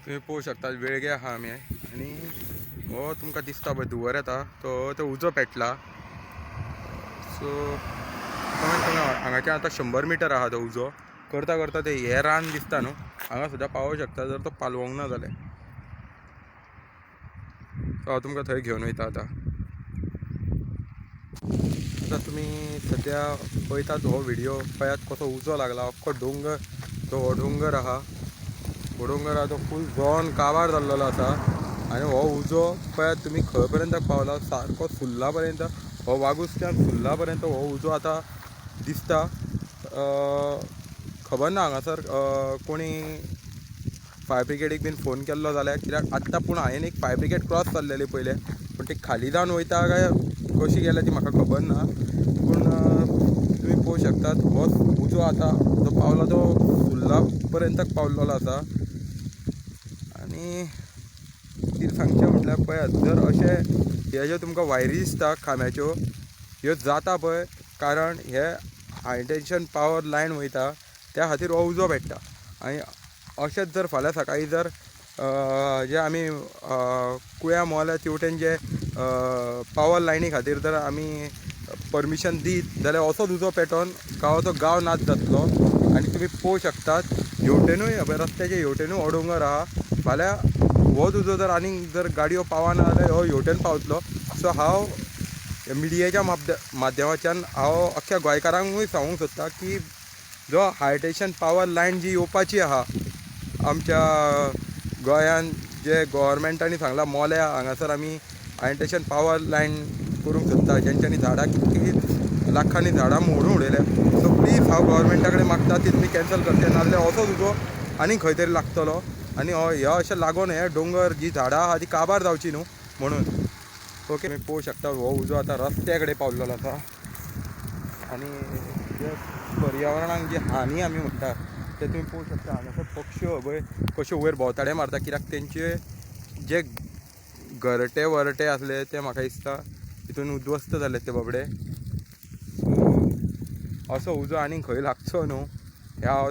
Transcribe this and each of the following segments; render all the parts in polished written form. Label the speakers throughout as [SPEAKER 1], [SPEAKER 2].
[SPEAKER 1] तुम्ही पळोवू शकता वेळगे आहा आमी आनी हो तुमकां दिसता पळय धुंवर येता तो उजो पेटला. सो कमीत कमी हांगाच्यान आतां 100 मिटर आहा तो उजो करता करता ते हे रान दिसता न्हू हांगा सुद्दां पावूं शकता जर तो पालवोंक ना जाल्यार. सो हांव तुमकां थंय घेवन वयता आतां तुमी सद्या पळयतात हो व्हिडिओ पळयात कसो उजो लागला. अख्खो डोंगर तो डोंगर आहा तो फूल जळोन काबार जाल्लो आसा आनी हो उजो पळयात तुमी खंय पर्यंत पावला सारको सुर्ला पर्यंत हो वागुसच्यान सुर्ला पर्यंत हो उजो आतां दिसता. खबर ना हांगासर कोणी फायर ब्रिगेडीक बीन फोन केल्लो जाल्यार कित्याक आत्तां पूण हांवें एक फायर ब्रिगेड क्रॉस जाल्लेली पयले पूण ती खाली जावन वयता काय कशी गेल्या ती म्हाका खबर ना. पूण तुमी पळोवू शकतात हो उजो आतां जो पावला तो सुर्ला पर्यंत पावलेलो आसा. आनी कितें सांगचें म्हटल्यार पळयात जर अशें हे ज्यो तुमकां वायरी दिसता खांब्याच्यो ह्यो जाता पळय कारण हे हाय टेन्शन पावर लायन वयता त्या खातीर हो उजो पेट्टा. आनी अशेंच जर फाल्यां सकाळीं जर जे आमी कुळ्या मोहल्या तेवटेन जे पावर लायनी खातीर जर आमी परमिशन दीत जाल्यार असोच उजो पेटोवन गांवाचो गांव नाच जातलो. आनी तुमी पळोवू शकतात हेवटेनूय रस्त्याचे हेवटेनूय हो डोंगर आहा. फाल्यां होच उजो जर आनीक जर गाडयो पावना जाल्यार हो हेवटेन पावतलो. सो हांव मिडियाच्या माध्यमाच्यान हांव अख्ख्या गोंयकारांकूय सांगूंक सोदता की जो हाय टेन्शन पावर लायन जी येवपाची आहा आमच्या गोंयान जे गव्हर्मेंटानी सांगला मोल्या हांगासर आमी हाय टेन्शन पावर लायन करूंक सोदता जेंच्यांनी झाडां कितकी लाखांनी झाडां मोडून उडयल्या. सो प्लीज हांव गव्हर्मेंटा कडेन मागता ती तुमी कॅन्सल करचे नाजाल्यार असोच उजो आनी खंय तरी लागतलो आनी हे अशें लागून हे डोंगर जी झाडां आहा ती काबार जावची न्हू म्हणून. ओके तुमी पळोवू शकता हो उजो आतां रस्त्या कडेन पावलेलो आसा. आनी जे पर्यावरणाक जी हानी आमी म्हणटा ते तुमी पळोवू शकता हांगासर पक्ष्यो पळय कश्यो वयर भोंवताडे मारता कित्याक तेंचे जे घरटे वरटे आसले ते म्हाका दिसता तितून उद्ध्वस्त जाले ते बाबडे. सो असो उजो आनी खंय लागचो न्हू हें हांव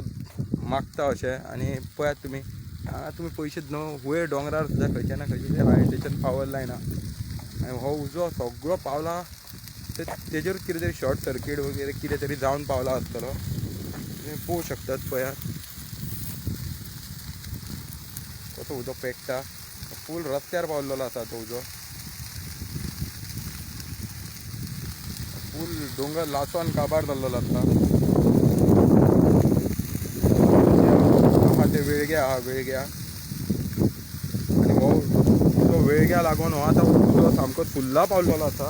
[SPEAKER 1] मागता अशें. आनी पळयात तुमी हांगा तुमी पयशेच न्हू वयर डोंगरार सुद्दां खंयचे ना खंयचे हाय टेन्शन पावर लायन आहा आनी हो उजो सगळो पावला तेजेरूच कितें तरी शॉर्ट सर्कीट वगैरे कितें तरी जावन पावला आसतलो. तुम्ही पळोवू शकतात पळयात कसो उजो पेट्टा फूल रस्त्यार पावलेलो आसा तो उजो. फूल डोंगर लासोन काबार जाल्लो आसता. आहा ते वेळग्या आनी हो उजो वेळग्या लागून हो आतां उजो सामको सुर्ला पावलेलो आसा.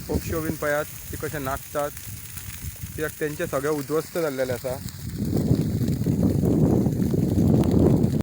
[SPEAKER 1] पक्ष्यो बीन पळयात ते कशे नाचतात कित्याक तेंचे सगळे उद्ध्वस्त जाल्लेले आसा.